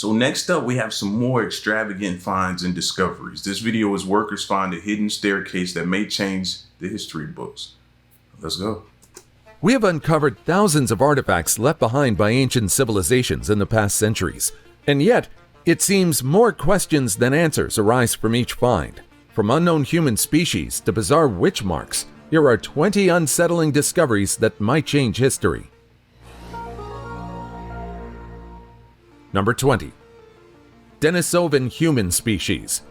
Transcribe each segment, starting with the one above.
So next up, we have some more extravagant finds and discoveries. This video is workers find a hidden staircase that may change the history books. Let's go. We have uncovered thousands of artifacts left behind by ancient civilizations in the past centuries, and yet it seems more questions than answers arise from each find. From unknown human species to bizarre witch marks, here are 20 unsettling discoveries that might change history. Number 20. Denisovan human species.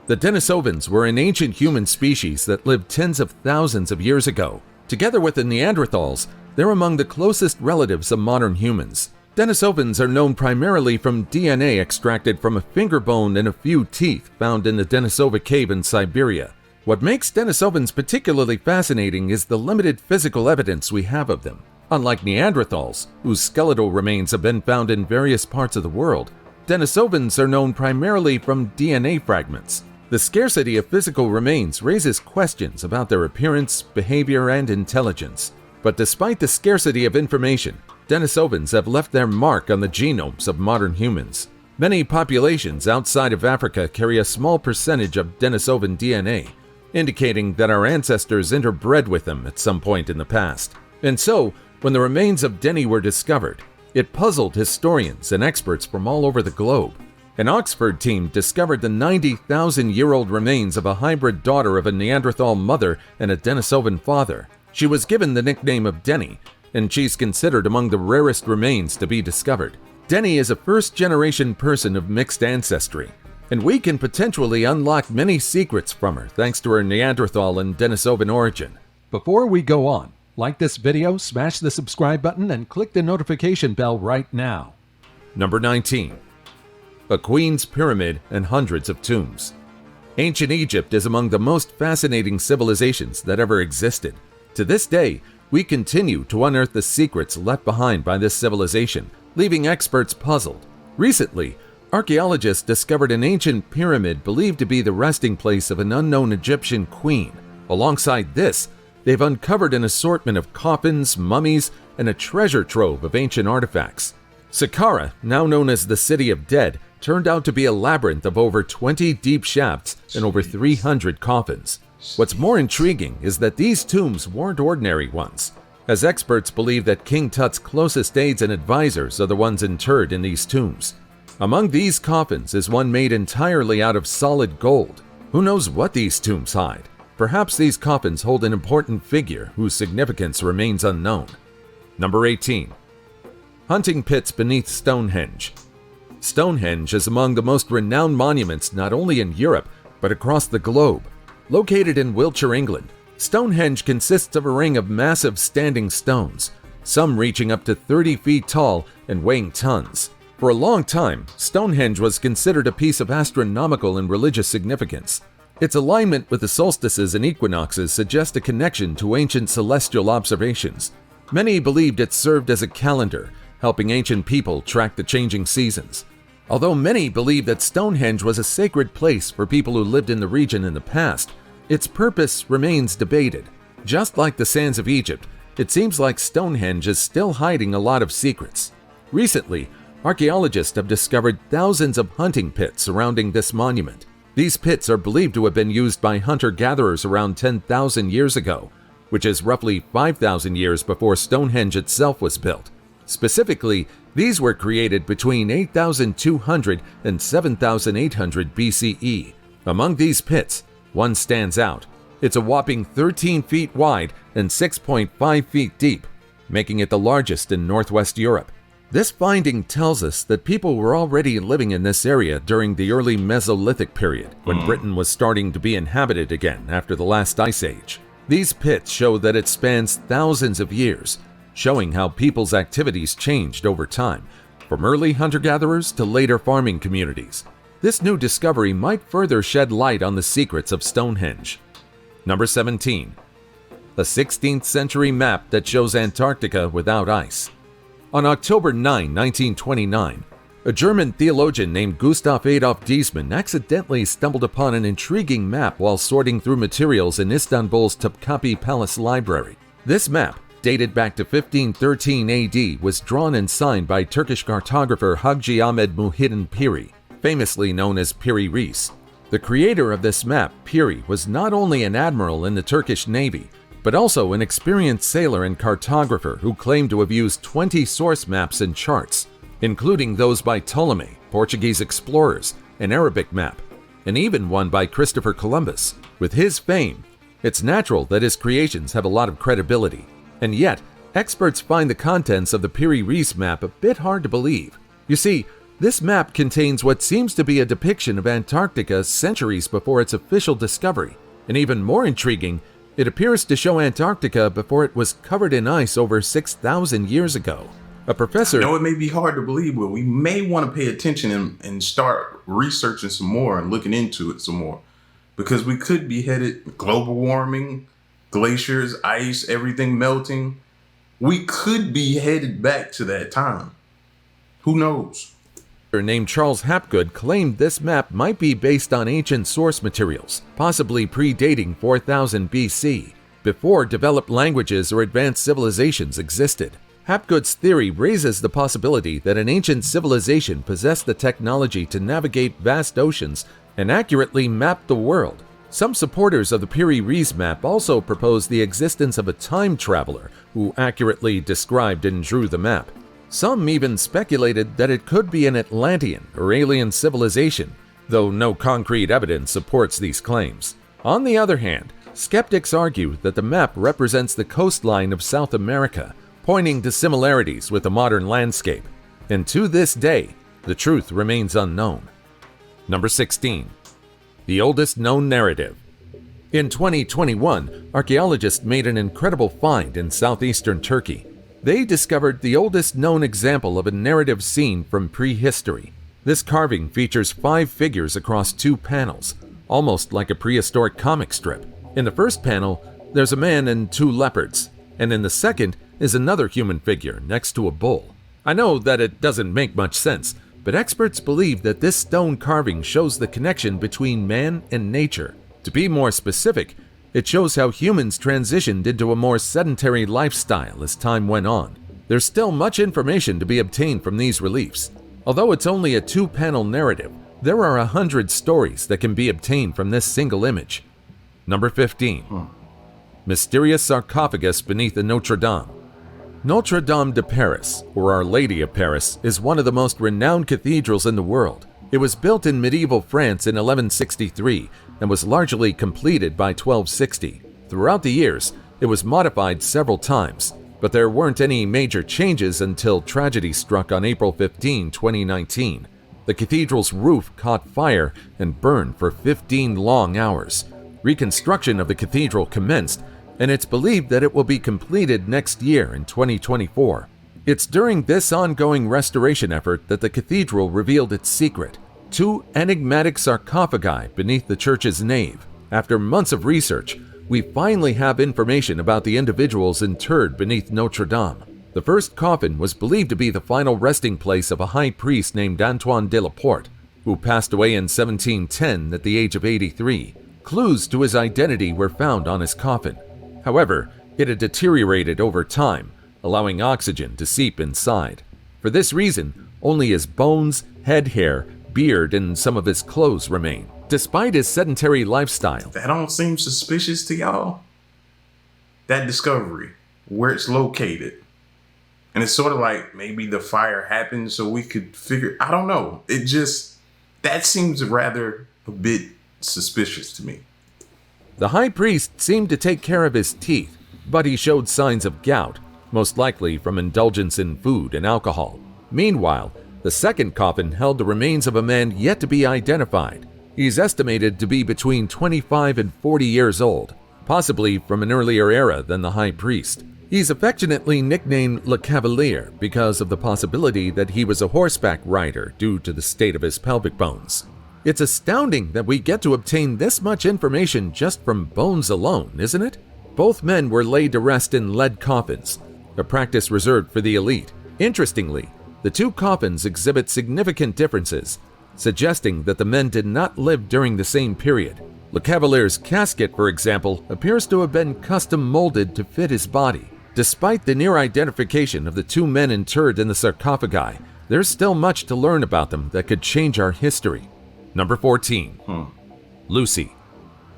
The Denisovans were an ancient human species that lived tens of thousands of years ago. Together with the Neanderthals, they're among the closest relatives of modern humans. Denisovans are known primarily from DNA extracted from a finger bone and a few teeth found in the Denisova cave in Siberia. What makes Denisovans particularly fascinating is the limited physical evidence we have of them. Unlike Neanderthals, whose skeletal remains have been found in various parts of the world, Denisovans are known primarily from DNA fragments. The scarcity of physical remains raises questions about their appearance, behavior, and intelligence. But despite the scarcity of information, Denisovans have left their mark on the genomes of modern humans. Many populations outside of Africa carry a small percentage of Denisovan DNA, indicating that our ancestors interbred with them at some point in the past. And so, when the remains of Deni were discovered, it puzzled historians and experts from all over the globe. An Oxford team discovered the 90,000-year-old remains of a hybrid daughter of a Neanderthal mother and a Denisovan father. She was given the nickname of Deni, and she's considered among the rarest remains to be discovered. Deni is a first-generation person of mixed ancestry, and we can potentially unlock many secrets from her thanks to her Neanderthal and Denisovan origin. Before we go on, like this video, smash the subscribe button, and click the notification bell right now. Number 19. A Queen's Pyramid and hundreds of tombs. Ancient Egypt is among the most fascinating civilizations that ever existed. To this day, we continue to unearth the secrets left behind by this civilization, leaving experts puzzled. Recently, archaeologists discovered an ancient pyramid believed to be the resting place of an unknown Egyptian queen. Alongside this, they've uncovered an assortment of coffins, mummies, and a treasure trove of ancient artifacts. Saqqara, now known as the City of Dead, turned out to be a labyrinth of over 20 deep shafts and over 300 coffins. What's more intriguing is that these tombs weren't ordinary ones, as experts believe that King Tut's closest aides and advisors are the ones interred in these tombs. Among these coffins is one made entirely out of solid gold. Who knows what these tombs hide? Perhaps these coffins hold an important figure whose significance remains unknown. Number 18. Hunting pits beneath Stonehenge. Stonehenge is among the most renowned monuments not only in Europe, but across the globe. Located in Wiltshire, England, Stonehenge consists of a ring of massive standing stones, some reaching up to 30 feet tall and weighing tons. For a long time, Stonehenge was considered a piece of astronomical and religious significance. Its alignment with the solstices and equinoxes suggests a connection to ancient celestial observations. Many believed it served as a calendar, helping ancient people track the changing seasons. Although many believe that Stonehenge was a sacred place for people who lived in the region in the past, its purpose remains debated. Just like the sands of Egypt, it seems like Stonehenge is still hiding a lot of secrets. Recently, archaeologists have discovered thousands of hunting pits surrounding this monument. These pits are believed to have been used by hunter-gatherers around 10,000 years ago, which is roughly 5,000 years before Stonehenge itself was built. Specifically, these were created between 8,200 and 7,800 BCE. Among these pits, one stands out. It's a whopping 13 feet wide and 6.5 feet deep, making it the largest in Northwest Europe. This finding tells us that people were already living in this area during the early Mesolithic period, when Britain was starting to be inhabited again after the last ice age. These pits show that it spans thousands of years, showing how people's activities changed over time, from early hunter-gatherers to later farming communities. This new discovery might further shed light on the secrets of Stonehenge. Number 17. A 16th century map that shows Antarctica without ice. On October 9, 1929, a German theologian named Gustav Adolf Diesmann accidentally stumbled upon an intriguing map while sorting through materials in Istanbul's Topkapi Palace Library. This map, dated back to 1513 AD, was drawn and signed by Turkish cartographer Hacı Ahmed Muhyiddin Piri, famously known as Piri Reis. The creator of this map, Piri, was not only an admiral in the Turkish Navy, but also an experienced sailor and cartographer who claimed to have used 20 source maps and charts, including those by Ptolemy, Portuguese explorers, an Arabic map, and even one by Christopher Columbus. With his fame, it's natural that his creations have a lot of credibility, and yet experts find the contents of the Piri Reis map a bit hard to believe. You see, this map contains what seems to be a depiction of Antarctica centuries before its official discovery, and even more intriguing, it appears to show Antarctica before it was covered in ice over 6,000 years ago. A professor... I know it may be hard to believe, but we may want to pay attention and start researching some more and looking into it some more. Because we could be headed global warming, glaciers, ice, everything melting. We could be headed back to that time. Who knows? Named Charles Hapgood claimed this map might be based on ancient source materials, possibly predating 4000 BC, before developed languages or advanced civilizations existed. Hapgood's theory raises the possibility that an ancient civilization possessed the technology to navigate vast oceans and accurately map the world. Some supporters of the Piri Reis map also propose the existence of a time traveler who accurately described and drew the map. Some even speculated that it could be an Atlantean or alien civilization, though no concrete evidence supports these claims. On the other hand, skeptics argue that the map represents the coastline of South America, pointing to similarities with the modern landscape. And to this day, the truth remains unknown. Number 16. The oldest known narrative. In 2021, archaeologists made an incredible find in southeastern Turkey. They discovered the oldest known example of a narrative scene from prehistory. This carving features 5 figures across 2 panels, almost like a prehistoric comic strip. In the first panel, there's a man and 2 leopards, and in the second is another human figure next to a bull. I know that it doesn't make much sense, but experts believe that this stone carving shows the connection between man and nature. To be more specific, it shows how humans transitioned into a more sedentary lifestyle as time went on. There's still much information to be obtained from these reliefs. Although it's only a 2-panel narrative, there are 100 stories that can be obtained from this single image. Number 15. Mysterious sarcophagus beneath the Notre Dame. Notre Dame de Paris, or Our Lady of Paris, is one of the most renowned cathedrals in the world. It was built in medieval France in 1163 and was largely completed by 1260. Throughout the years, it was modified several times, but there weren't any major changes until tragedy struck on April 15, 2019. The cathedral's roof caught fire and burned for 15 long hours. Reconstruction of the cathedral commenced, and it's believed that it will be completed next year in 2024. It's during this ongoing restoration effort that the cathedral revealed its secret: 2 enigmatic sarcophagi beneath the church's nave. After months of research, we finally have information about the individuals interred beneath Notre Dame. The first coffin was believed to be the final resting place of a high priest named Antoine de la Porte, who passed away in 1710 at the age of 83. Clues to his identity were found on his coffin. However, it had deteriorated over time, allowing oxygen to seep inside. For this reason, only his bones, head hair, beard, and some of his clothes remain. Despite his sedentary lifestyle, That don't seem suspicious to y'all? That discovery, where it's located. And it's sort of like maybe the fire happened so we could figure, I don't know. That seems rather a bit suspicious to me. the high priest seemed to take care of his teeth, but he showed signs of gout, most likely from indulgence in food and alcohol. Meanwhile, the second coffin held the remains of a man yet to be identified. He's estimated to be between 25 and 40 years old, possibly from an earlier era than the high priest. He's affectionately nicknamed Le Cavalier because of the possibility that he was a horseback rider due to the state of his pelvic bones. It's astounding that we get to obtain this much information just from bones alone, isn't it? Both men were laid to rest in lead coffins, a practice reserved for the elite. Interestingly, the 2 coffins exhibit significant differences, suggesting that the men did not live during the same period. Le Cavalier's casket, for example, appears to have been custom molded to fit his body. Despite the near identification of the two men interred in the sarcophagi, there's still much to learn about them that could change our history. Number 14. Lucy.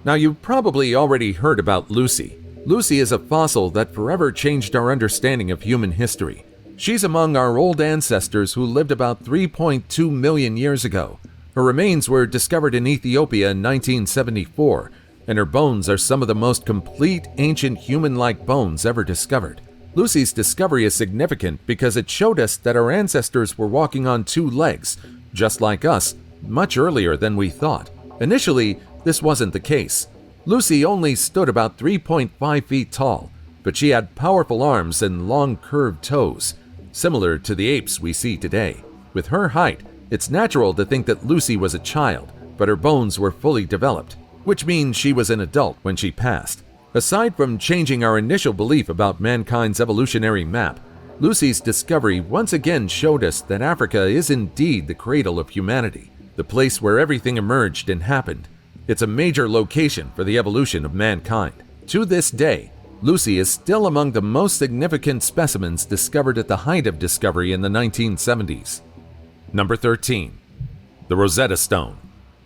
Now, you've probably already heard about Lucy. Lucy is a fossil that forever changed our understanding of human history. She's among our old ancestors who lived about 3.2 million years ago. Her remains were discovered in Ethiopia in 1974, and her bones are some of the most complete ancient human-like bones ever discovered. Lucy's discovery is significant because it showed us that our ancestors were walking on two legs, just like us, much earlier than we thought. Initially, this wasn't the case. Lucy only stood about 3.5 feet tall, but she had powerful arms and long curved toes, similar to the apes we see today. With her height, it's natural to think that Lucy was a child, but her bones were fully developed, which means she was an adult when she passed. Aside from changing our initial belief about mankind's evolutionary map, Lucy's discovery once again showed us that Africa is indeed the cradle of humanity, the place where everything emerged and happened. It's a major location for the evolution of mankind. To this day, Lucy is still among the most significant specimens discovered at the height of discovery in the 1970s. Number 13. The Rosetta Stone.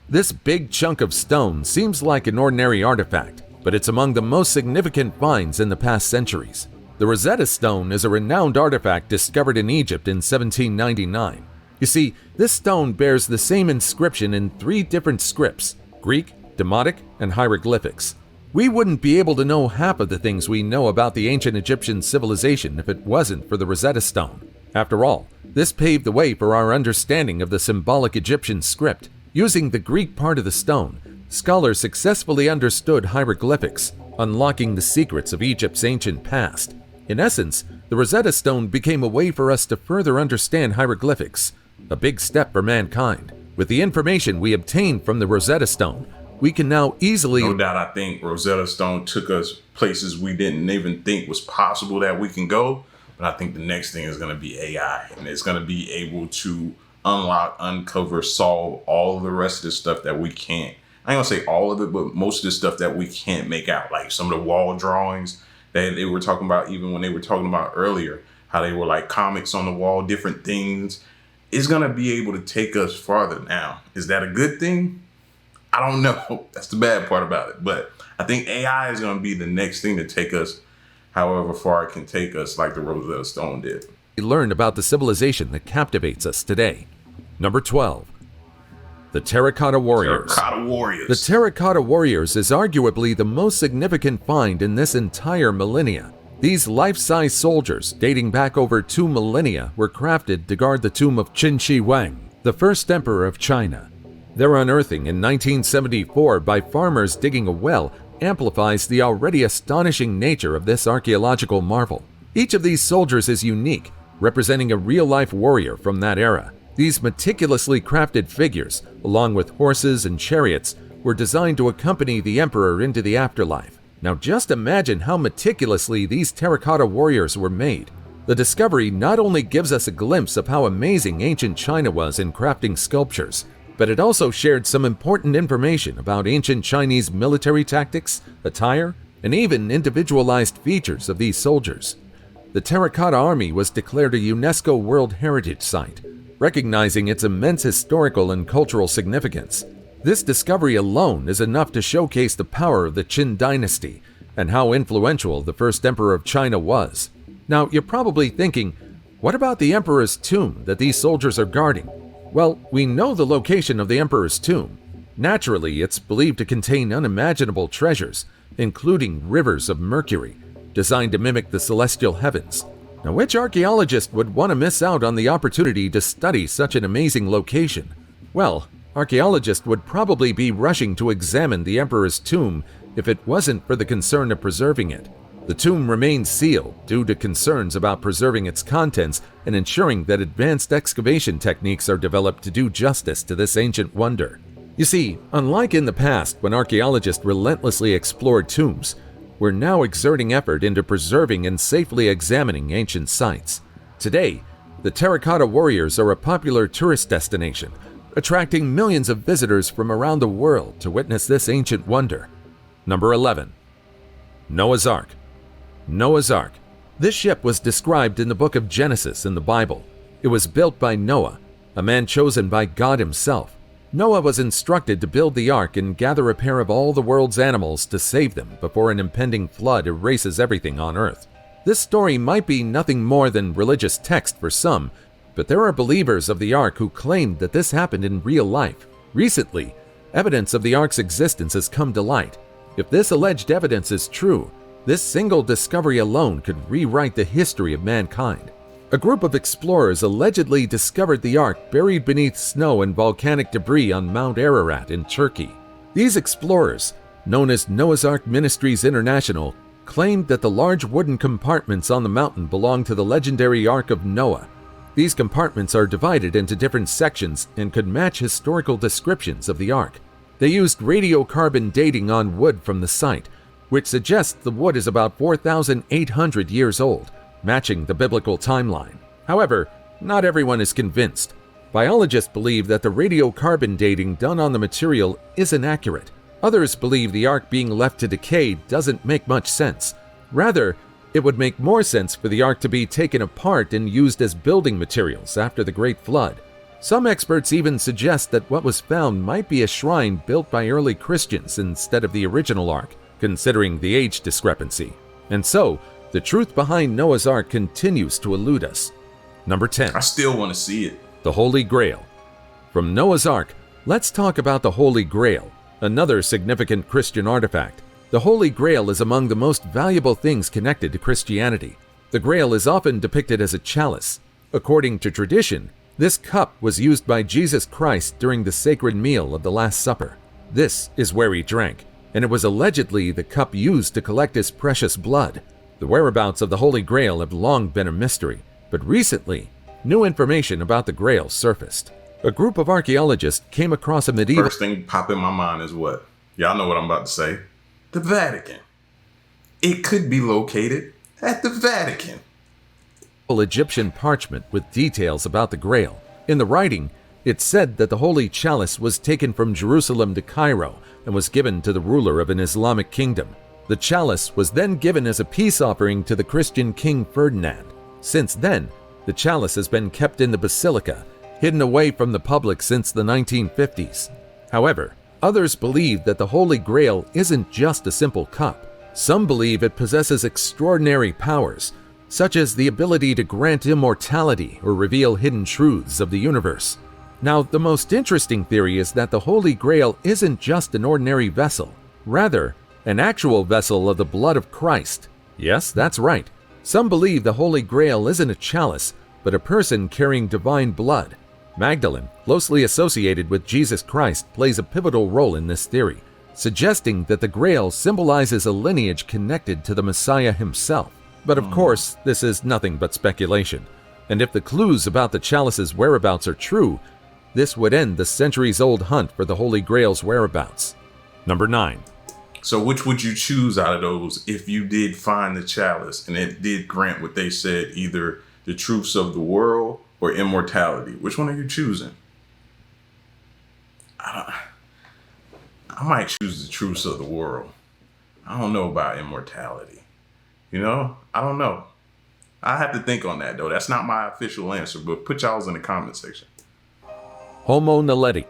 This big chunk of stone seems like an ordinary artifact, but it's among the most significant finds in the past centuries. The Rosetta Stone is a renowned artifact discovered in Egypt in 1799. You see, this stone bears the same inscription in 3 different scripts: Greek, Demotic, and hieroglyphics. We wouldn't be able to know half of the things we know about the ancient Egyptian civilization if it wasn't for the Rosetta Stone. After all, this paved the way for our understanding of the symbolic Egyptian script. Using the Greek part of the stone, scholars successfully understood hieroglyphics, unlocking the secrets of Egypt's ancient past. In essence, the Rosetta Stone became a way for us to further understand hieroglyphics, a big step for mankind. With the information we obtained from the Rosetta Stone, we can now easily... No doubt, I think Rosetta Stone took us places we didn't even think was possible that we can go. But I think the next thing is going to be AI, and it's going to be able to unlock, uncover, solve all of the rest of the stuff that we can't. I ain't gonna say all of it, but most of the stuff that we can't make out, like some of the wall drawings that they were talking about, even when they were talking about earlier, how they were like comics on the wall, different things. It's gonna be able to take us farther now. Is that a good thing? I don't know. That's the bad part about it. But I think AI is gonna be the next thing to take us however far it can take us, like the Rosetta Stone did. We learn about the civilization that captivates us today. Number 12. The Terracotta Warriors. Terracotta Warriors. The Terracotta Warriors is arguably the most significant find in this entire millennia. These life-size soldiers, dating back over 2 millennia, were crafted to guard the tomb of Qin Shi Huang, the first emperor of China. Their unearthing in 1974 by farmers digging a well amplifies the already astonishing nature of this archaeological marvel. Each of these soldiers is unique, representing a real-life warrior from that era. These meticulously crafted figures, along with horses and chariots, were designed to accompany the emperor into the afterlife. Now just imagine how meticulously these terracotta warriors were made. The discovery not only gives us a glimpse of how amazing ancient China was in crafting sculptures, but it also shared some important information about ancient Chinese military tactics, attire, and even individualized features of these soldiers. The Terracotta Army was declared a UNESCO World Heritage Site, recognizing its immense historical and cultural significance. This discovery alone is enough to showcase the power of the Qin dynasty and how influential the first emperor of China was. Now, you're probably thinking, what about the emperor's tomb that these soldiers are guarding? Well, we know the location of the emperor's tomb. Naturally, it's believed to contain unimaginable treasures, including rivers of mercury, designed to mimic the celestial heavens. Now, which archaeologist would want to miss out on the opportunity to study such an amazing location? Well, archaeologists would probably be rushing to examine the emperor's tomb if it wasn't for the concern of preserving it. The tomb remains sealed due to concerns about preserving its contents and ensuring that advanced excavation techniques are developed to do justice to this ancient wonder. You see, unlike in the past when archaeologists relentlessly explored tombs, we're now exerting effort into preserving and safely examining ancient sites. Today, the Terracotta Warriors are a popular tourist destination, attracting millions of visitors from around the world to witness this ancient wonder. Number 11. Noah's Ark. Noah's Ark. This ship was described in the book of Genesis in the Bible. It was built by Noah, a man chosen by God himself. Noah was instructed to build the ark and gather a pair of all the world's animals to save them before an impending flood erases everything on earth. This story might be nothing more than religious text for some, but there are believers of the ark who claim that this happened in real life. Recently, evidence of the ark's existence has come to light. If this alleged evidence is true, this single discovery alone could rewrite the history of mankind. A group of explorers allegedly discovered the ark buried beneath snow and volcanic debris on Mount Ararat in Turkey. These explorers, known as Noah's Ark Ministries International, claimed that the large wooden compartments on the mountain belong to the legendary Ark of Noah. These compartments are divided into different sections and could match historical descriptions of the ark. They used radiocarbon dating on wood from the site, which suggests the wood is about 4,800 years old, matching the biblical timeline. However, not everyone is convinced. Biologists believe that the radiocarbon dating done on the material isn't accurate. Others believe the ark being left to decay doesn't make much sense. Rather, it would make more sense for the ark to be taken apart and used as building materials after the Great Flood. Some experts even suggest that what was found might be a shrine built by early Christians instead of the original ark, considering the age discrepancy. And so, the truth behind Noah's Ark continues to elude us. Number 10. I still want to see it. The Holy Grail. From Noah's Ark, let's talk about the Holy Grail, another significant Christian artifact. The Holy Grail is among the most valuable things connected to Christianity. The Grail is often depicted as a chalice. According to tradition, this cup was used by Jesus Christ during the sacred meal of the Last Supper. This is where he drank, and it was allegedly the cup used to collect his precious blood. The whereabouts of the Holy Grail have long been a mystery, but recently, new information about the Grail surfaced. A group of archaeologists came across a medieval... First thing pop in my mind is what? Y'all know what I'm about to say. The Vatican. It could be located at the Vatican. Egyptian parchment with details about the Grail. In the writing, it said that the holy chalice was taken from Jerusalem to Cairo and was given to the ruler of an Islamic kingdom. The chalice was then given as a peace offering to the Christian King Ferdinand. Since then, the chalice has been kept in the basilica, hidden away from the public since the 1950s. However, others believe that the Holy Grail isn't just a simple cup. Some believe it possesses extraordinary powers, such as the ability to grant immortality or reveal hidden truths of the universe. Now, the most interesting theory is that the Holy Grail isn't just an ordinary vessel, rather, an actual vessel of the blood of Christ. Yes, that's right. Some believe the Holy Grail isn't a chalice, but a person carrying divine blood. Magdalene, closely associated with Jesus Christ, plays a pivotal role in this theory, suggesting that the Grail symbolizes a lineage connected to the Messiah himself. But of course, this is nothing but speculation, and if the clues about the chalice's whereabouts are true, this would end the centuries-old hunt for the Holy Grail's whereabouts. Number 9. So which would you choose out of those if you did find the chalice and it did grant what they said, either the truths of the world or immortality? Which one are you choosing? I might choose the truths of the world. I don't know about immortality. You know, I don't know. I have to think on that, though. That's not my official answer, but put y'all's in the comment section. Homo Neeti.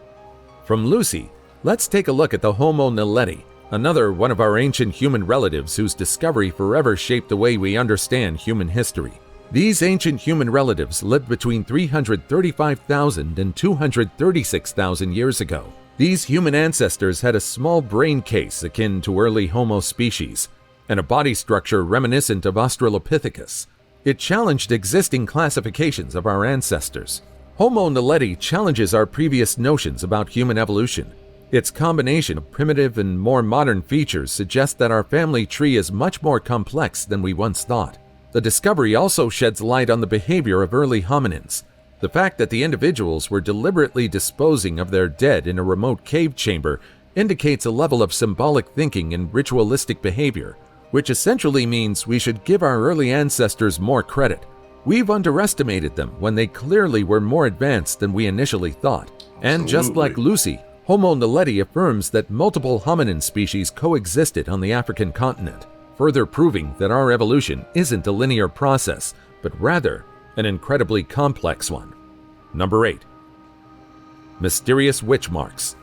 From Lucy, let's take a look at the Homo Neeti, another one of our ancient human relatives whose discovery forever shaped the way we understand human history. These ancient human relatives lived between 335,000 and 236,000 years ago. These human ancestors had a small brain case akin to early Homo species, and a body structure reminiscent of Australopithecus. It challenged existing classifications of our ancestors. Homo Neeti challenges our previous notions about human evolution. Its combination of primitive and more modern features suggests that our family tree is much more complex than we once thought. The discovery also sheds light on the behavior of early hominins. The fact that the individuals were deliberately disposing of their dead in a remote cave chamber indicates a level of symbolic thinking and ritualistic behavior, which essentially means we should give our early ancestors more credit. We've underestimated them when they clearly were more advanced than we initially thought. And just like Lucy, Homo Neeti affirms that multiple hominin species coexisted on the African continent. further proving that our evolution isn't a linear process, but rather an incredibly complex one. Number 8. Mysterious witch marks.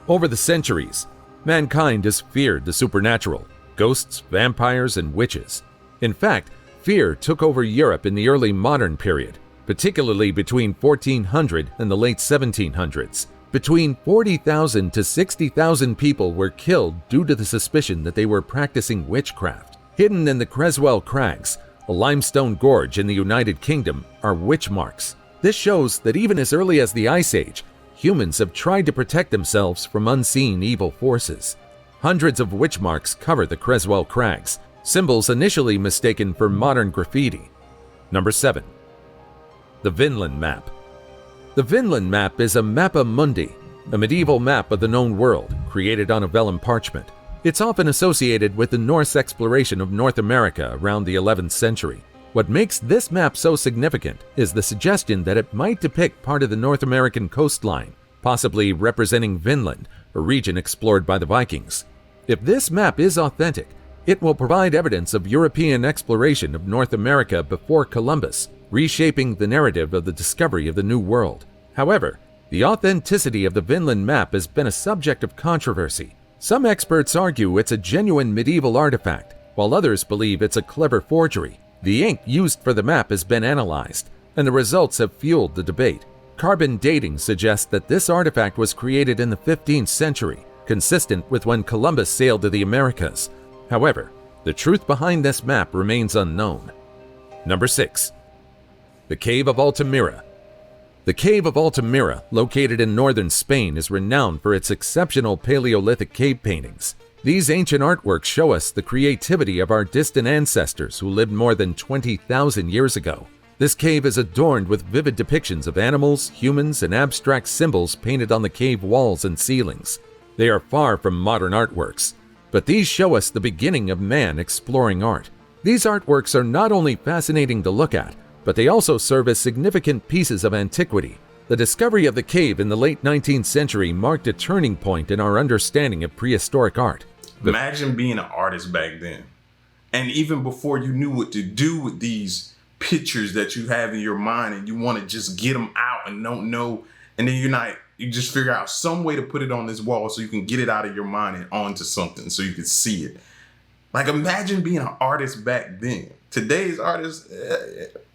Over the centuries, mankind has feared the supernatural, ghosts, vampires, and witches. In fact, fear took over Europe in the early modern period, particularly between 1400 and the late 1700s. Between 40,000 to 60,000 people were killed due to the suspicion that they were practicing witchcraft. Hidden in the Creswell Crags, a limestone gorge in the United Kingdom, are witch marks. This shows that even as early as the Ice Age, humans have tried to protect themselves from unseen evil forces. Hundreds of witch marks cover the Creswell Crags, symbols initially mistaken for modern graffiti. Number 7. The Vinland Map. The Vinland Map is a mappa mundi, a medieval map of the known world, created on a vellum parchment. It's often associated with the Norse exploration of North America around the 11th century. What makes this map so significant is the suggestion that it might depict part of the North American coastline, possibly representing Vinland, a region explored by the Vikings. If this map is authentic, it will provide evidence of European exploration of North America before Columbus, reshaping the narrative of the discovery of the New World. However, the authenticity of the Vinland Map has been a subject of controversy. Some experts argue it's a genuine medieval artifact, while others believe it's a clever forgery. The ink used for the map has been analyzed, and the results have fueled the debate. Carbon dating suggests that this artifact was created in the 15th century, consistent with when Columbus sailed to the Americas. However, the truth behind this map remains unknown. Number 6. The Cave of Almira. The Cave of Almira, located in northern Spain, is renowned for its exceptional Paleolithic cave paintings. These ancient artworks show us the creativity of our distant ancestors who lived more than 20,000 years ago. This cave is adorned with vivid depictions of animals, humans, and abstract symbols painted on the cave walls and ceilings. They are far from modern artworks, but these show us the beginning of man exploring art. These artworks are not only fascinating to look at, but they also serve as significant pieces of antiquity. The discovery of the cave in the late 19th century marked a turning point in our understanding of prehistoric art. Imagine being an artist back then. And even before you knew what to do with these pictures that you have in your mind and you want to just get them out and don't know. And then you just figure out some way to put it on this wall so you can get it out of your mind and onto something so you can see it. Like, imagine being an artist back then. Today's artists,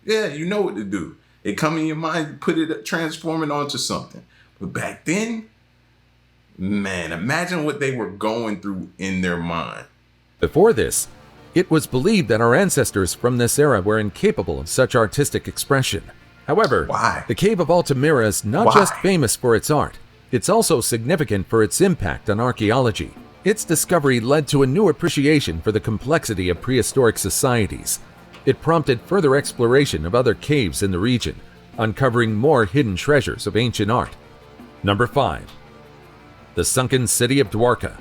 yeah, you know what to do. It come in your mind, put it, transform it onto something. But back then, man, imagine what they were going through in their mind. Before this, it was believed that our ancestors from this era were incapable of such artistic expression. However, Why? the Cave of Almira is not just famous for its art, it's also significant for its impact on archaeology. Its discovery led to a new appreciation for the complexity of prehistoric societies. It prompted further exploration of other caves in the region, uncovering more hidden treasures of ancient art. Number 5. The Sunken City of Dwarka.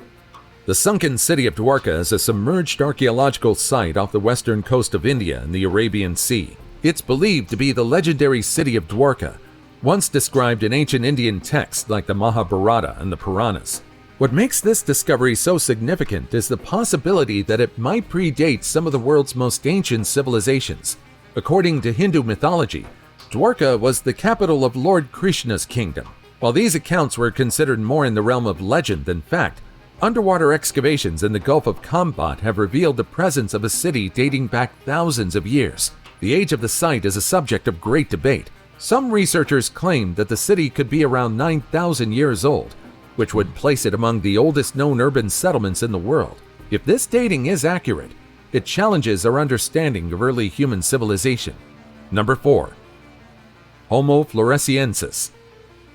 The sunken city of Dwarka is a submerged archaeological site off the western coast of India in the Arabian Sea. It's believed to be the legendary city of Dwarka, once described in ancient Indian texts like the Mahabharata and the Puranas. What makes this discovery so significant is the possibility that it might predate some of the world's most ancient civilizations. According to Hindu mythology, Dwarka was the capital of Lord Krishna's kingdom. While these accounts were considered more in the realm of legend than fact, underwater excavations in the Gulf of Khambhat have revealed the presence of a city dating back thousands of years. The age of the site is a subject of great debate. Some researchers claim that the city could be around 9,000 years old, which would place it among the oldest known urban settlements in the world. If this dating is accurate, it challenges our understanding of early human civilization. Number 4. Homo floresiensis.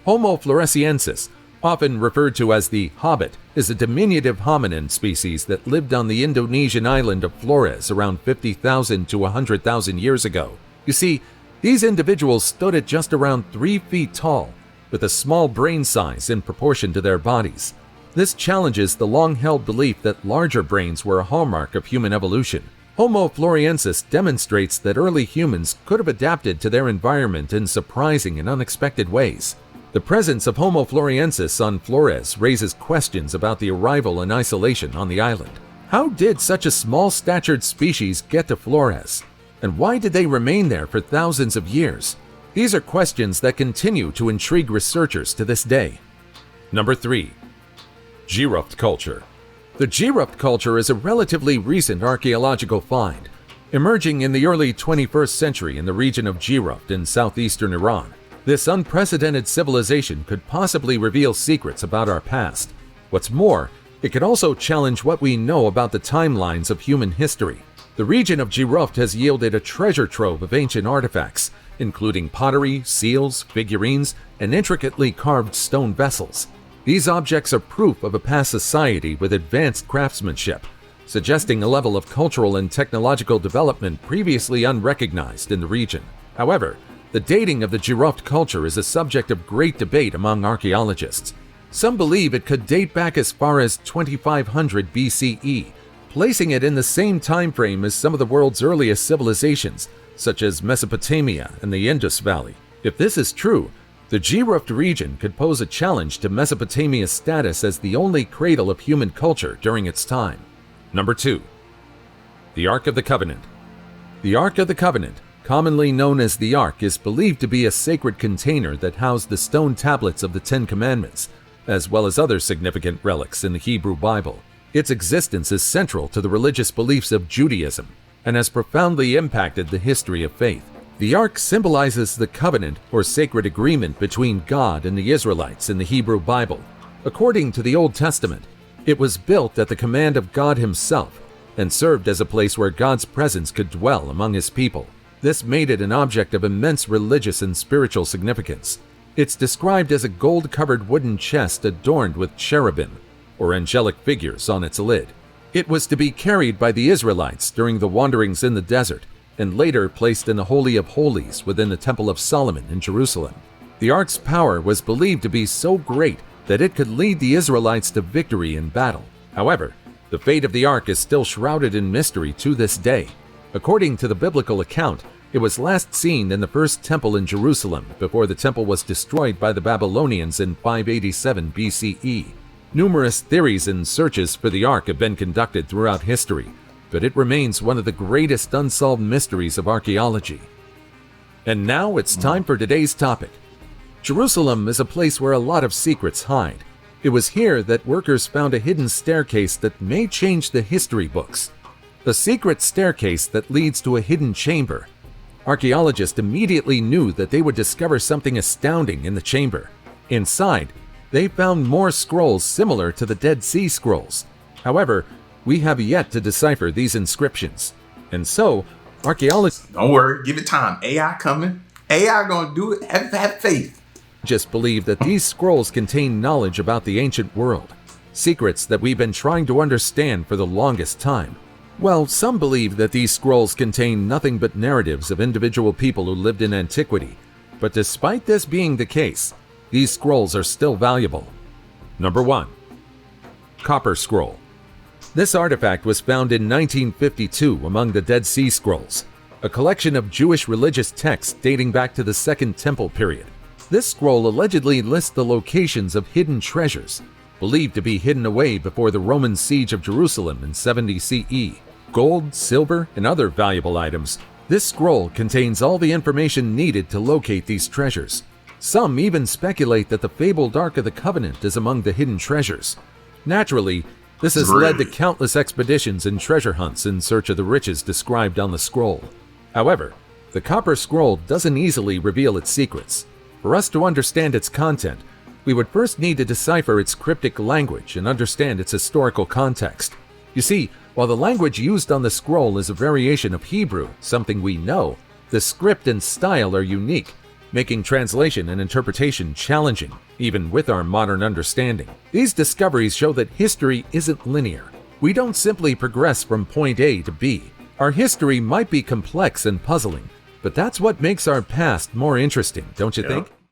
Homo floresiensis, often referred to as the Hobbit, is a diminutive hominin species that lived on the Indonesian island of Flores around 50,000 to 100,000 years ago. You see, these individuals stood at just around 3 feet tall, with a small brain size in proportion to their bodies. This challenges the long-held belief that larger brains were a hallmark of human evolution. Homo floresiensis demonstrates that early humans could have adapted to their environment in surprising and unexpected ways. The presence of Homo floresiensis on Flores raises questions about the arrival and isolation on the island. How did such a small-statured species get to Flores? And why did they remain there for thousands of years? These are questions that continue to intrigue researchers to this day. Number 3. Jiru Culture. The Jiru Culture is a relatively recent archaeological find, emerging in the early 21st century in the region of Jiru in southeastern Iran. This unprecedented civilization could possibly reveal secrets about our past. What's more, it could also challenge what we know about the timelines of human history. The region of Jiru has yielded a treasure trove of ancient artifacts, including pottery, seals, figurines, and intricately carved stone vessels. These objects are proof of a past society with advanced craftsmanship, suggesting a level of cultural and technological development previously unrecognized in the region. However, the dating of the Jiru culture is a subject of great debate among archaeologists. Some believe it could date back as far as 2500 BCE, placing it in the same time frame as some of the world's earliest civilizations, such as Mesopotamia and the Indus Valley. If this is true, the Jiru region could pose a challenge to Mesopotamia's status as the only cradle of human culture during its time. Number 2. The Ark of the Covenant. The Ark of the Covenant, commonly known as the Ark, is believed to be a sacred container that housed the stone tablets of the Ten Commandments, as well as other significant relics in the Hebrew Bible. Its existence is central to the religious beliefs of Judaism and has profoundly impacted the history of faith. The Ark symbolizes the covenant or sacred agreement between God and the Israelites in the Hebrew Bible. According to the Old Testament, it was built at the command of God himself and served as a place where God's presence could dwell among his people. This made it an object of immense religious and spiritual significance. It's described as a gold-covered wooden chest adorned with cherubim, or angelic figures, on its lid. It was to be carried by the Israelites during the wanderings in the desert, and later placed in the Holy of Holies within the Temple of Solomon in Jerusalem. The Ark's power was believed to be so great that it could lead the Israelites to victory in battle. However, the fate of the Ark is still shrouded in mystery to this day. According to the biblical account, it was last seen in the first temple in Jerusalem before the temple was destroyed by the Babylonians in 587 BCE. Numerous theories and searches for the Ark have been conducted throughout history, but it remains one of the greatest unsolved mysteries of archaeology. And now it's time for today's topic. Jerusalem is a place where a lot of secrets hide. It was here that workers found a hidden staircase that may change the history books. A secret staircase that leads to a hidden chamber. Archaeologists immediately knew that they would discover something astounding in the chamber. Inside, they found more scrolls similar to the Dead Sea Scrolls. However, we have yet to decipher these inscriptions. And so, archaeologists— Don't worry, give it time. AI coming. AI gonna do it. Have faith. just believe that these scrolls contain knowledge about the ancient world, secrets that we've been trying to understand for the longest time. Well, some believe that these scrolls contain nothing but narratives of individual people who lived in antiquity, but despite this being the case, these scrolls are still valuable. Number 1. Copper Scroll. This artifact was found in 1952 among the Dead Sea Scrolls, a collection of Jewish religious texts dating back to the Second Temple period. This scroll allegedly lists the locations of hidden treasures, believed to be hidden away before the Roman siege of Jerusalem in 70 CE. Gold, silver, and other valuable items. This scroll contains all the information needed to locate these treasures. Some even speculate that the fabled Ark of the Covenant is among the hidden treasures. Naturally, this has led to countless expeditions and treasure hunts in search of the riches described on the scroll. However, the Copper Scroll doesn't easily reveal its secrets. For us to understand its content, we would first need to decipher its cryptic language and understand its historical context. You see, while the language used on the scroll is a variation of Hebrew, something we know, the script and style are unique, making translation and interpretation challenging, even with our modern understanding. These discoveries show that history isn't linear. We don't simply progress from point A to B. Our history might be complex and puzzling, but that's what makes our past more interesting, don't you think?